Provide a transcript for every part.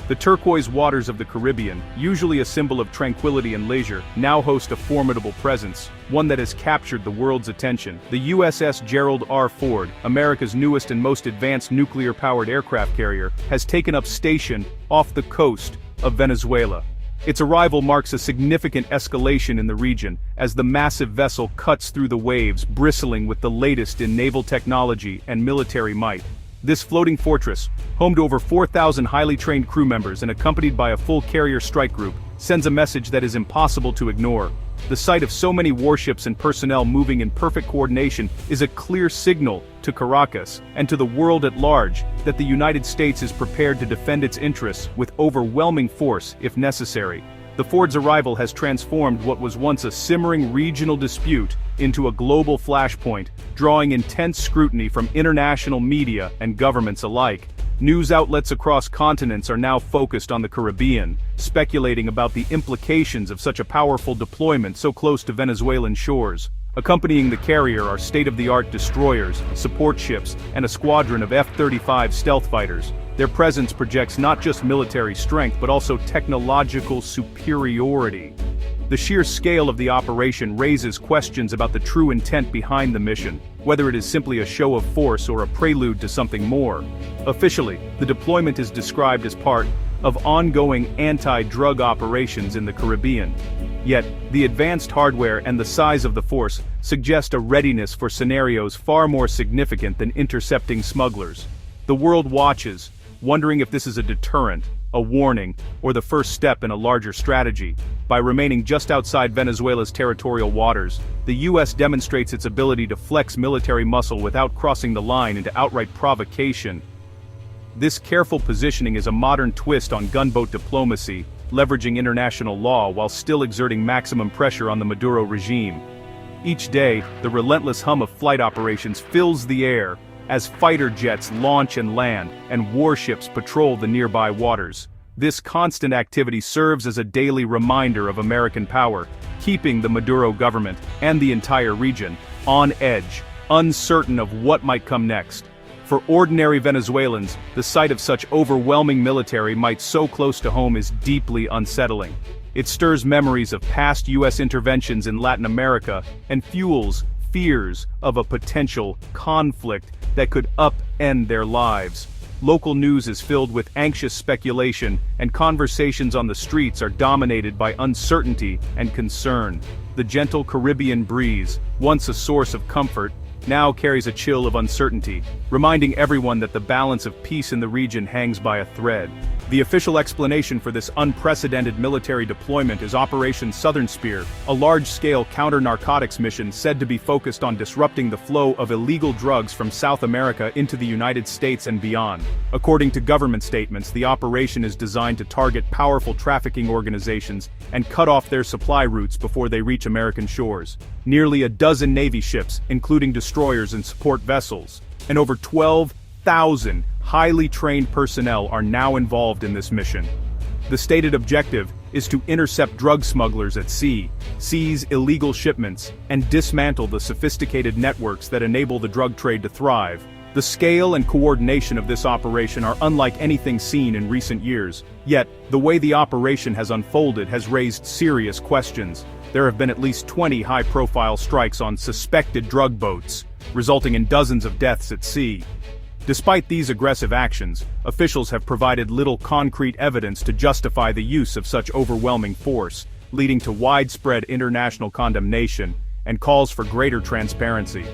The turquoise waters of the Caribbean, usually a symbol of tranquility and leisure, now host a formidable presence, one that has captured the world's attention. The USS Gerald R. Ford, America's newest and most advanced nuclear-powered aircraft carrier, has taken up station off the coast of Venezuela. Its arrival marks a significant escalation in the region, as the massive vessel cuts through the waves, bristling with the latest in naval technology and military might. This floating fortress, home to over 4,000 highly trained crew members and accompanied by a full carrier strike group, sends a message that is impossible to ignore. The sight of so many warships and personnel moving in perfect coordination is a clear signal to Caracas and to the world at large that the United States is prepared to defend its interests with overwhelming force if necessary. The Ford's arrival has transformed what was once a simmering regional dispute into a global flashpoint, drawing intense scrutiny from international media and governments alike. News outlets across continents are now focused on the Caribbean, speculating about the implications of such a powerful deployment so close to Venezuelan shores. Accompanying the carrier are state-of-the-art destroyers, support ships, and a squadron of F-35 stealth fighters. Their presence projects not just military strength but also technological superiority. The sheer scale of the operation raises questions about the true intent behind the mission, whether it is simply a show of force or a prelude to something more. Officially, the deployment is described as part of ongoing anti-drug operations in the Caribbean. Yet, the advanced hardware and the size of the force suggest a readiness for scenarios far more significant than intercepting smugglers. The world watches, wondering if this is a deterrent, a warning, or the first step in a larger strategy. By remaining just outside Venezuela's territorial waters, the U.S. demonstrates its ability to flex military muscle without crossing the line into outright provocation. This careful positioning is a modern twist on gunboat diplomacy, leveraging international law while still exerting maximum pressure on the Maduro regime. Each day, the relentless hum of flight operations fills the air, as fighter jets launch and land, and warships patrol the nearby waters. This constant activity serves as a daily reminder of American power, keeping the Maduro government, and the entire region, on edge, uncertain of what might come next. For ordinary Venezuelans, the sight of such overwhelming military might so close to home is deeply unsettling. It stirs memories of past U.S. interventions in Latin America and fuels fears of a potential conflict that could upend their lives. Local news is filled with anxious speculation, and conversations on the streets are dominated by uncertainty and concern. The gentle Caribbean breeze, once a source of comfort, now carries a chill of uncertainty, reminding everyone that the balance of peace in the region hangs by a thread. The official explanation for this unprecedented military deployment is Operation Southern Spear, a large-scale counter-narcotics mission said to be focused on disrupting the flow of illegal drugs from South America into the United States and beyond. According to government statements, the operation is designed to target powerful trafficking organizations and cut off their supply routes before they reach American shores. Nearly a dozen Navy ships, including destroyers and support vessels, and over 12,000 highly trained personnel are now involved in this mission. The stated objective is to intercept drug smugglers at sea, seize illegal shipments, and dismantle the sophisticated networks that enable the drug trade to thrive. The scale and coordination of this operation are unlike anything seen in recent years. Yet, the way the operation has unfolded has raised serious questions. There have been at least 20 high-profile strikes on suspected drug boats, resulting in dozens of deaths at sea. Despite these aggressive actions, officials have provided little concrete evidence to justify the use of such overwhelming force, leading to widespread international condemnation and calls for greater transparency.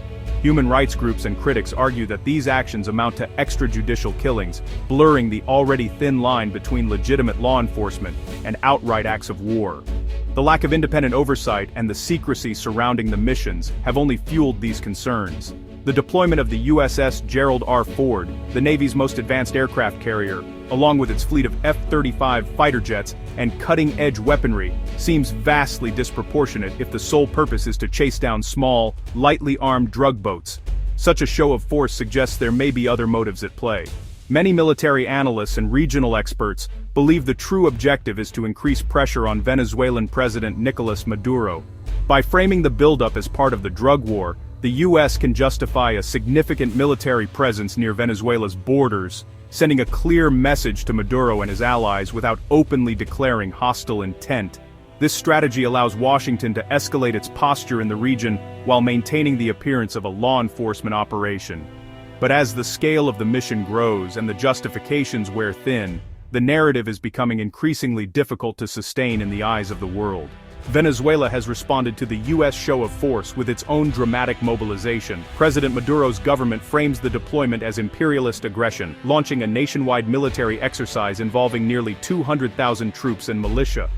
Human rights groups and critics argue that these actions amount to extrajudicial killings, blurring the already thin line between legitimate law enforcement and outright acts of war. The lack of independent oversight and the secrecy surrounding the missions have only fueled these concerns. The deployment of the USS Gerald R. Ford, the Navy's most advanced aircraft carrier, along with its fleet of F-35 fighter jets and cutting-edge weaponry, seems vastly disproportionate if the sole purpose is to chase down small, lightly armed drug boats. Such a show of force suggests there may be other motives at play. Many military analysts and regional experts believe the true objective is to increase pressure on Venezuelan President Nicolas Maduro. By framing the buildup as part of the drug war, the U.S. can justify a significant military presence near Venezuela's borders, sending a clear message to Maduro and his allies without openly declaring hostile intent. This strategy allows Washington to escalate its posture in the region while maintaining the appearance of a law enforcement operation. But as the scale of the mission grows and the justifications wear thin, the narrative is becoming increasingly difficult to sustain in the eyes of the world. Venezuela has responded to the U.S. show of force with its own dramatic mobilization. President Maduro's government frames the deployment as imperialist aggression, launching a nationwide military exercise involving nearly 200,000 troops and militia.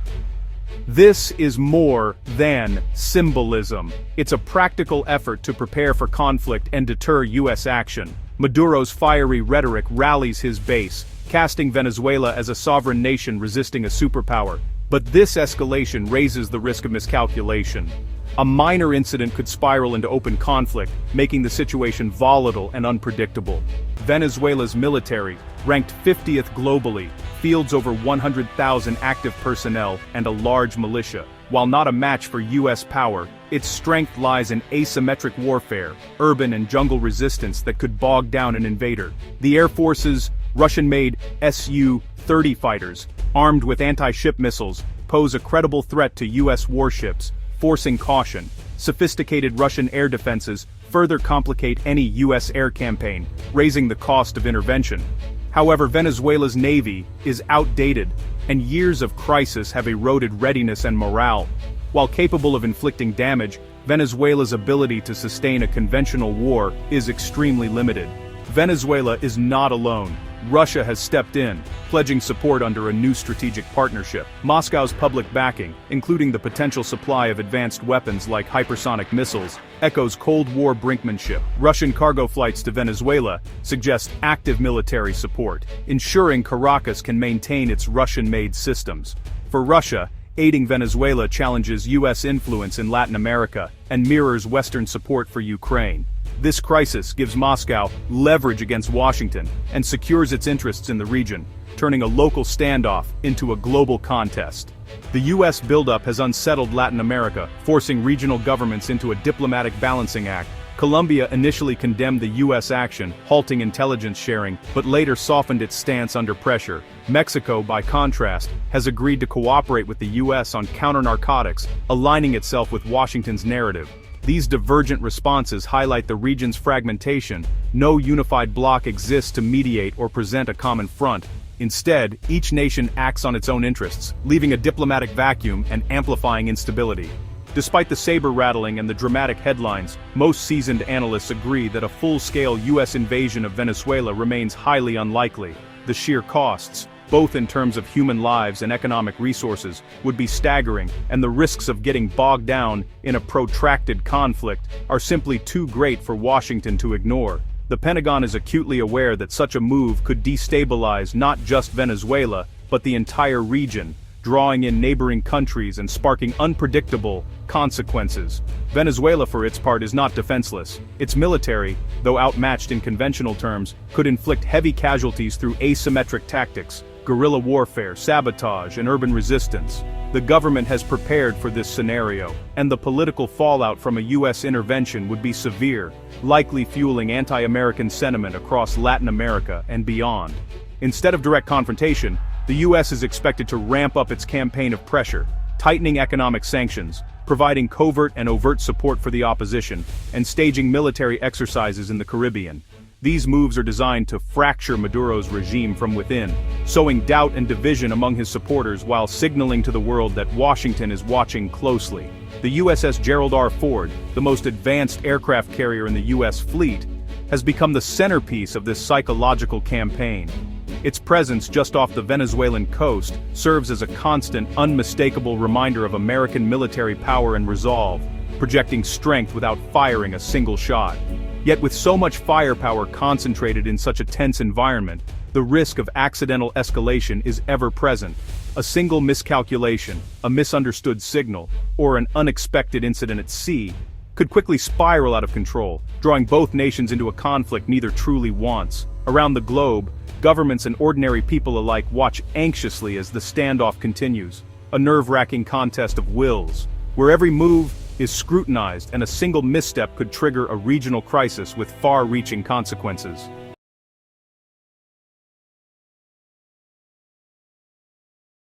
This is more than symbolism. It's a practical effort to prepare for conflict and deter U.S. action. Maduro's fiery rhetoric rallies his base, casting Venezuela as a sovereign nation resisting a superpower. But this escalation raises the risk of miscalculation. A minor incident could spiral into open conflict, making the situation volatile and unpredictable. Venezuela's military, ranked 50th globally, fields over 100,000 active personnel and a large militia. While not a match for U.S. power, its strength lies in asymmetric warfare, urban and jungle resistance that could bog down an invader. The Air Force's Russian-made Su-30 fighters, armed with anti-ship missiles, pose a credible threat to U.S. warships, forcing caution. Sophisticated Russian air defenses further complicate any U.S. air campaign, raising the cost of intervention. However, Venezuela's navy is outdated, and years of crisis have eroded readiness and morale. While capable of inflicting damage, Venezuela's ability to sustain a conventional war is extremely limited. Venezuela is not alone. Russia has stepped in, pledging support under a new strategic partnership. Moscow's public backing, including the potential supply of advanced weapons like hypersonic missiles, echoes Cold War brinkmanship. Russian cargo flights to Venezuela suggest active military support, ensuring Caracas can maintain its Russian-made systems. For Russia, aiding Venezuela challenges U.S. influence in Latin America and mirrors Western support for Ukraine. This crisis gives Moscow leverage against Washington and secures its interests in the region, turning a local standoff into a global contest. The U.S. buildup has unsettled Latin America, forcing regional governments into a diplomatic balancing act. Colombia initially condemned the U.S. action, halting intelligence sharing, but later softened its stance under pressure. Mexico, by contrast, has agreed to cooperate with the U.S. on counter-narcotics, aligning itself with Washington's narrative. These divergent responses highlight the region's fragmentation. No unified bloc exists to mediate or present a common front. Instead, each nation acts on its own interests, leaving a diplomatic vacuum and amplifying instability. Despite the saber-rattling and the dramatic headlines, most seasoned analysts agree that a full-scale U.S. invasion of Venezuela remains highly unlikely. The sheer costs, both in terms of human lives and economic resources, would be staggering, and the risks of getting bogged down in a protracted conflict are simply too great for Washington to ignore. The Pentagon is acutely aware that such a move could destabilize not just Venezuela, but the entire region, drawing in neighboring countries and sparking unpredictable consequences. Venezuela, for its part, is not defenseless. Its military, though outmatched in conventional terms, could inflict heavy casualties through asymmetric tactics, guerrilla warfare, sabotage, and urban resistance. The government has prepared for this scenario, and the political fallout from a U.S. intervention would be severe, likely fueling anti-American sentiment across Latin America and beyond. Instead of direct confrontation, the U.S. is expected to ramp up its campaign of pressure, tightening economic sanctions, providing covert and overt support for the opposition, and staging military exercises in the Caribbean. These moves are designed to fracture Maduro's regime from within, sowing doubt and division among his supporters while signaling to the world that Washington is watching closely. The USS Gerald R. Ford, the most advanced aircraft carrier in the U.S. fleet, has become the centerpiece of this psychological campaign. Its presence just off the Venezuelan coast serves as a constant, unmistakable reminder of American military power and resolve, projecting strength without firing a single shot. Yet with so much firepower concentrated in such a tense environment, the risk of accidental escalation is ever present. A single miscalculation, a misunderstood signal, or an unexpected incident at sea could quickly spiral out of control, drawing both nations into a conflict neither truly wants. Around the globe, governments and ordinary people alike watch anxiously as the standoff continues, a nerve-wracking contest of wills, where every move is scrutinized and a single misstep could trigger a regional crisis with far-reaching consequences.